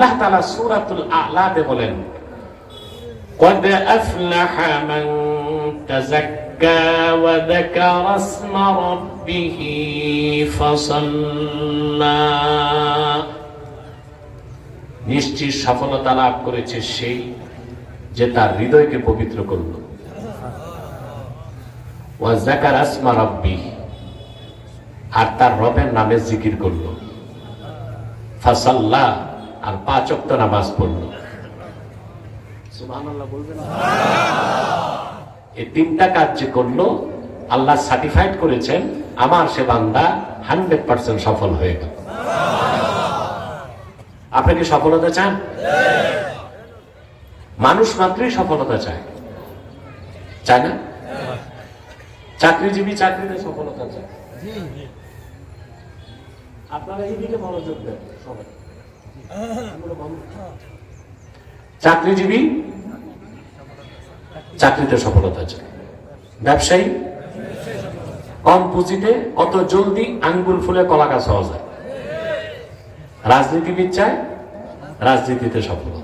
আল্লাহ তাআলা সূরাতুল আ'লাতে বলেন, قد أفلح من تزكى وذكر اسم ربه فصلى নিশ্চিত সফলতা লাভ করেছে সেই যে তার হৃদয়কে পবিত্র করল, ওয়া যাকারা আসমা রাব্বিহি আর তার রবের নামে জিকির করল, ফাসাল্লা আর 5 ওয়াক্ত নামাজ পড়ল। সুবহানাল্লাহ বলবেন না? এই 3টা কাজ যে করলো আল্লাহ সার্টিফাইড করেছেন আমার সে বান্দা 100% সফল হয়ে গেল। আপনি কি সফলতা চান? মানুষ মাত্রই সফলতা চায়, চায় না? চাকরিজীবী চাকরিতে সফলতা চায়। আপনারা এই দিকে মনোযোগ দেন সবাই। চাকরিজীবী চাকরিতে সফলতা চায়, ব্যবসায়ী কম পুঁজিতে কত জলদি আঙ্গুল ফুলে কলা গাছ হওয়া যায়, রাজনীতিবিদ চায় রাজনীতিতে সফলতা।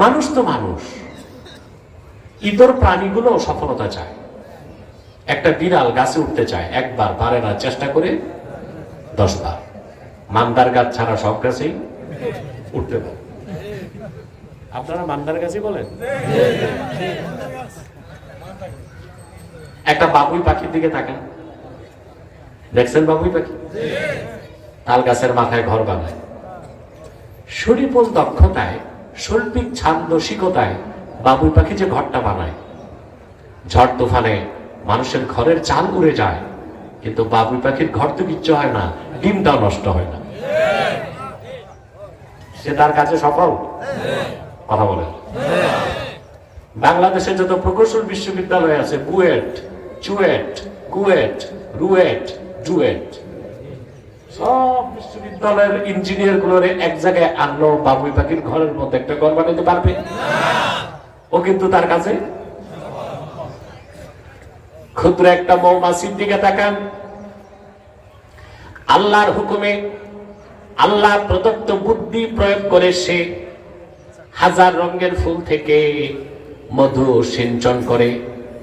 মানুষ তো মানুষ, ইতর প্রাণীগুলো সফলতা চায়। একটা বিড়াল গাছে উঠতে চায়, একবার পারে না, চেষ্টা করে 10 বার। মান্দার গাছ ছাড়া সব গাছেই উঠতে পারে। আপনারা মান্দার গাছই বলেন? একটা বাবুই পাখির দিকে তাকান, দেখছেন বাবুই পাখি তাল গাছের মাথায় ঘর বানায়। সুনিপুণ দক্ষতায়, শৈল্পিক ছান্দসিকতায় বাবুই পাখি যে ঘরটা বানায়, ঝড় তুফানে মানুষের ঘরের চাল উড়ে যায়, কিন্তু বাবুই পাখির ঘর তো কিচ্ছু হয় না, ডিমটাও নষ্ট হয় না। সে তার কাছে সফল। কথা বলেন। বাংলাদেশে যত প্রকৌশল বিশ্ববিদ্যালয় আছে, বুয়েট, চুয়েট, কুয়েট, রুয়েট, ডুয়েট, সব বিশ্ববিদ্যালয়ের ইঞ্জিনিয়ার গুলোর এক জায়গায় আনলো, বাবুই পাখির ঘরের মধ্যে একটা ঘর বানাতে পারবে? ও কিন্তু তার কাছে। ক্ষুদ্র একটা মৌমাছির দিকে তাকান, আল্লাহর হুকুমে, আল্লাহ প্রদত্ত বুদ্ধি প্রয়োগ করে সে 1000 রঙের ফুল থেকে মধু সিঞ্চন করে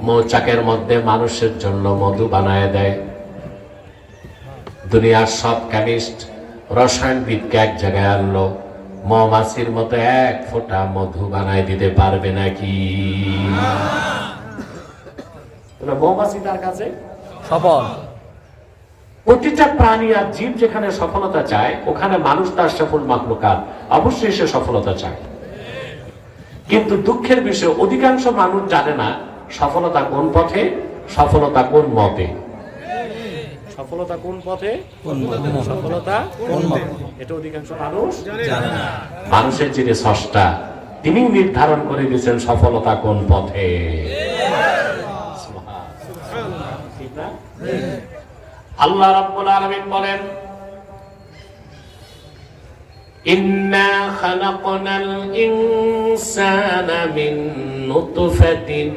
মৌচাকের মধ্যে মানুষের জন্য মধু বানায় দেয়। দুনিয়ার সব কেমিস্ট, রসায়নবিদকে এক জায়গায় আনলো, মৌমাছির মতো 1 ফোঁটা মধু বানায় দিতে পারবে নাকি? মৌমাছি তার কাছে সফল। প্রতিটা প্রাণী আর জীব যেখানে সফলতা চায়, ওখানে মানুষ তার সফল মাখলুকাত, অবশ্যই সে সফলতা চায়। কিন্তু দুঃখের বিষয়, অধিকাংশ মানুষ জানে না সফলতা কোন পথে, সফলতা কোন মতে। সফলতা কোন পথে, সফলতা কোন মতে, এটা অধিকাংশ মানুষ জানে না। মানুষের যিনি স্রষ্টা, তিনি নির্ধারণ করে দিয়েছেন সফলতা কোন পথে। আল্লাহ রাব্বুল আলামিন বলেন, ইন্না খালাকনাল ইনসানা মিন নুতফাতিন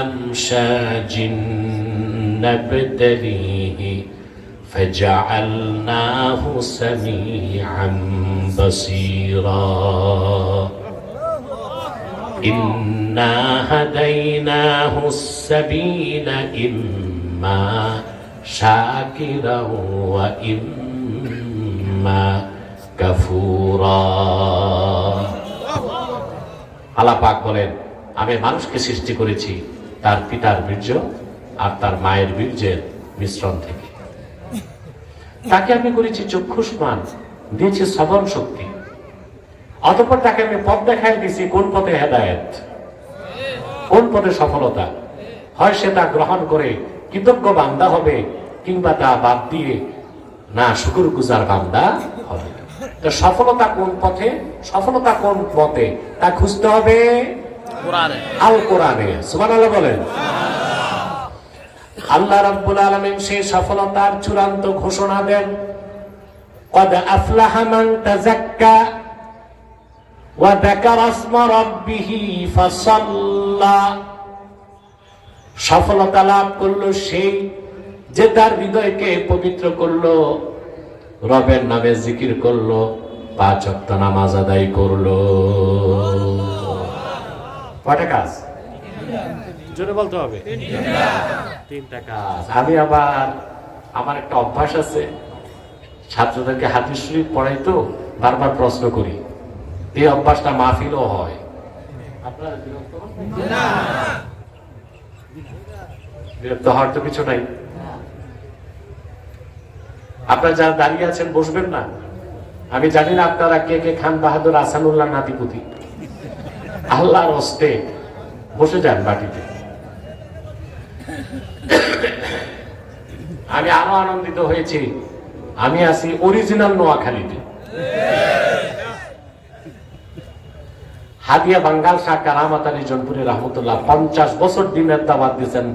আমশাজিন নাবতালিহি ফাজআলনাহু সামিআন বাসীরা ইন্না হাদাইনাহুস সাবিলা ইম্মা শাকিরা ওয়া ইম্মা কাফুরা। আল্লাহ পাক বলেন, আমি মানুষকে সৃষ্টি করেছি তার পিতার বীর্য আর তার মায়ের বীর্যের মিশ্রণ থেকে। তাকে আমি করেছি চক্ষুষ্মান, দিয়েছি শ্রবণ শক্তি, অতঃপর তাকে আমি পথ দেখাই দিয়েছি কোন পথে হেদায়েত, কোন পথে সফলতা। হয় সে তা গ্রহণ করে কৃতজ্ঞ বান্দা হবে, কিংবা তা বাদ দিয়ে না শুকরগুজার বান্দা হবে। তো সফলতা কোন পথে, সফলতা কোন পথে, তা খুঁজতে হবে আল কোরআনে। সুবহানাল্লাহ বলেন। আল্লাহ রাব্বুল আলামিন সেই সফলতার চূড়ান্ত ঘোষণা দেন, قد أفلح من تزكى وذكر اسم ربه فصلى। সফলতা লাভ করলো সেই যে তার হৃদয়কে পবিত্র করলো, রবের নামে জিকির করলো, 5 ওয়াক্ত নামাজ আদায় করলো। কয়টা কাজ জোরে বলতে হবে? 3টা কাজ। আমি আবার আমার একটা অভ্যাস আছে, ছাত্রদেরকে হাদিস শরীফ পড়াই তো বারবার প্রশ্ন করি, এই অভ্যাসটা মাহফিলও হয়। আপনারা বিরক্ত হওয়ার তো কিছু নাই। আপনারা যারা দাঁড়িয়ে আছেন বসবেন না। আমি জানি না আপনারা কে কে খান বাহাদুর আসানুল্লাহ নাতিপুতি। আল্লাহর হস্তে বসে যান বাটিতে। আমি আরো আনন্দিত হয়েছি, আমি আছি অরিজিনাল নোয়াখালীতে। হাদিয়া বাঙ্গাল শাহ কারামাত আলী জনপুরি রহমতুল্লাহ 50 বছর দিনের দাওয়াত দিয়েছেন।